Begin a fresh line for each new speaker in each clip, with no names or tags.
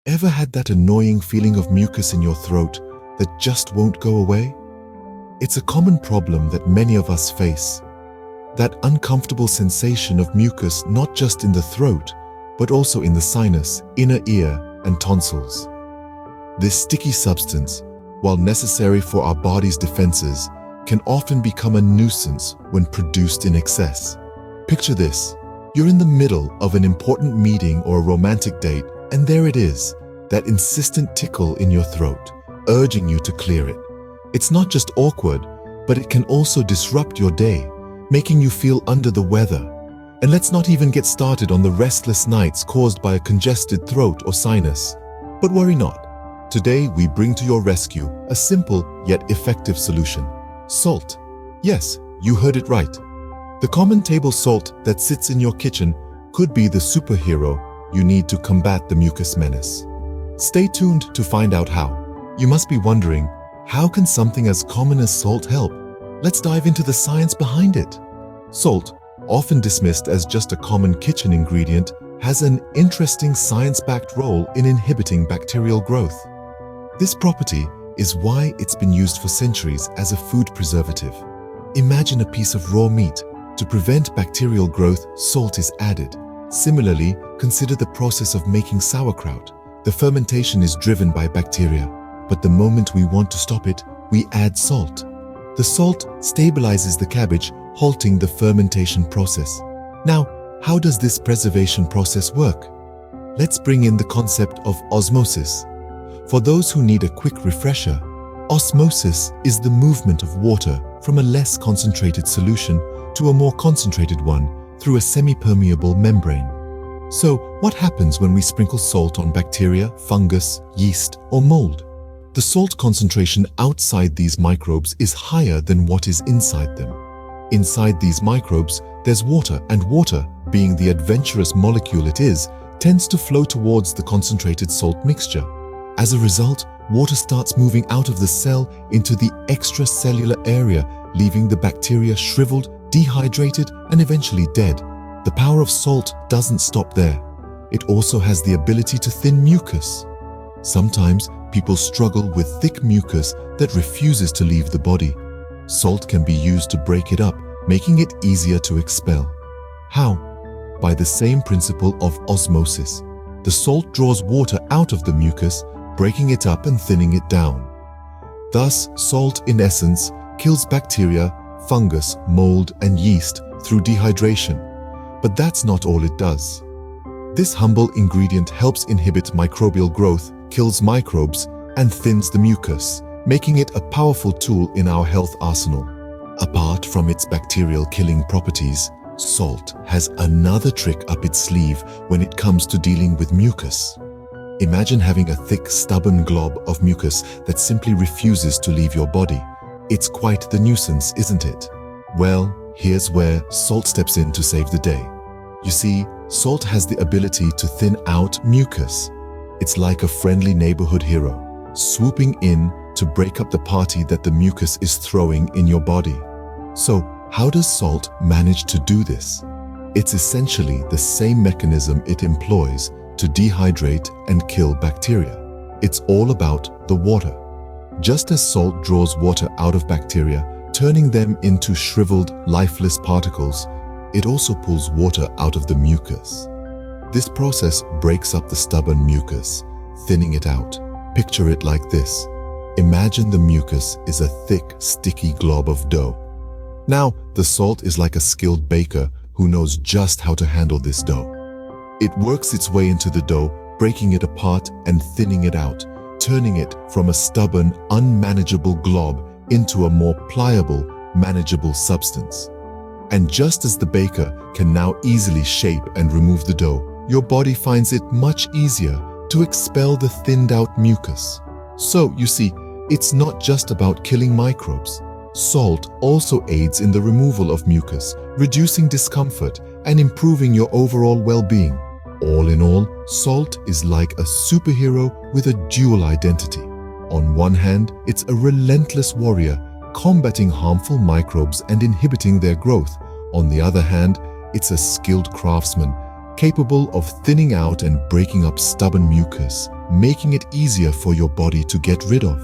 Ever had that annoying feeling of mucus in your throat that just won't go away? It's a common problem that many of us face. That uncomfortable sensation of mucus not just in the throat, but also in the sinus, inner ear, and tonsils. This sticky substance, while necessary for our body's defenses, can often become a nuisance when produced in excess. Picture this. You're in the middle of an important meeting or a romantic date, and there it is, that insistent tickle in your throat, urging you to clear it. It's not just awkward, but it can also disrupt your day, making you feel under the weather. And let's not even get started on the restless nights caused by a congested throat or sinus. But worry not. Today we bring to your rescue a simple yet effective solution. Salt. Yes, you heard it right. The common table salt that sits in your kitchen could be the superhero you need to combat the mucus menace. Stay tuned to find out how. You must be wondering, how can something as common as salt help? Let's dive into the science behind it. Salt, often dismissed as just a common kitchen ingredient, has an interesting science-backed role in inhibiting bacterial growth. This property is why it's been used for centuries as a food preservative. Imagine a piece of raw meat. To prevent bacterial growth, salt is added. Similarly, consider the process of making sauerkraut. The fermentation is driven by bacteria, but the moment we want to stop it, we add salt. The salt stabilizes the cabbage, halting the fermentation process. Now, how does this preservation process work? Let's bring in the concept of osmosis. For those who need a quick refresher, osmosis is the movement of water from a less concentrated solution to a more concentrated one through a semi-permeable membrane. So, what happens when we sprinkle salt on bacteria, fungus, yeast, or mold? The salt concentration outside these microbes is higher than what is inside them. Inside these microbes, there's water, and water, being the adventurous molecule it is, tends to flow towards the concentrated salt mixture. As a result, water starts moving out of the cell into the extracellular area, leaving the bacteria shriveled, dehydrated, and eventually dead. The power of salt doesn't stop there. It also has the ability to thin mucus. Sometimes people struggle with thick mucus that refuses to leave the body. Salt can be used to break it up, making it easier to expel. How? By the same principle of osmosis. The salt draws water out of the mucus, breaking it up and thinning it down. Thus, salt, in essence, kills bacteria, fungus, mold, and yeast through dehydration. But that's not all it does. This humble ingredient helps inhibit microbial growth, kills microbes, and thins the mucus, making it a powerful tool in our health arsenal. Apart from its bacterial killing properties, salt has another trick up its sleeve when it comes to dealing with mucus. Imagine having a thick, stubborn glob of mucus that simply refuses to leave your body. It's quite the nuisance, isn't it? Well, here's where salt steps in to save the day. You see, salt has the ability to thin out mucus. It's like a friendly neighborhood hero, swooping in to break up the party that the mucus is throwing in your body. So, how does salt manage to do this? It's essentially the same mechanism it employs to dehydrate and kill bacteria. It's all about the water. Just as salt draws water out of bacteria, turning them into shriveled, lifeless particles, it also pulls water out of the mucus. This process breaks up the stubborn mucus, thinning it out. Picture it like this. Imagine the mucus is a thick, sticky glob of dough. Now, the salt is like a skilled baker who knows just how to handle this dough. It works its way into the dough, breaking it apart and thinning it out, turning it from a stubborn, unmanageable glob into a more pliable, manageable substance. And just as the baker can now easily shape and remove the dough, your body finds it much easier to expel the thinned out mucus. So, you see, it's not just about killing microbes. Salt also aids in the removal of mucus, reducing discomfort and improving your overall well-being. All in all, salt is like a superhero with a dual identity. On one hand, it's a relentless warrior, combating harmful microbes and inhibiting their growth. On the other hand, it's a skilled craftsman, capable of thinning out and breaking up stubborn mucus, making it easier for your body to get rid of.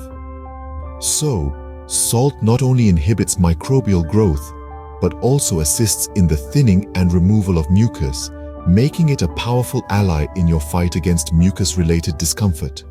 So, salt not only inhibits microbial growth, but also assists in the thinning and removal of mucus, making it a powerful ally in your fight against mucus-related discomfort.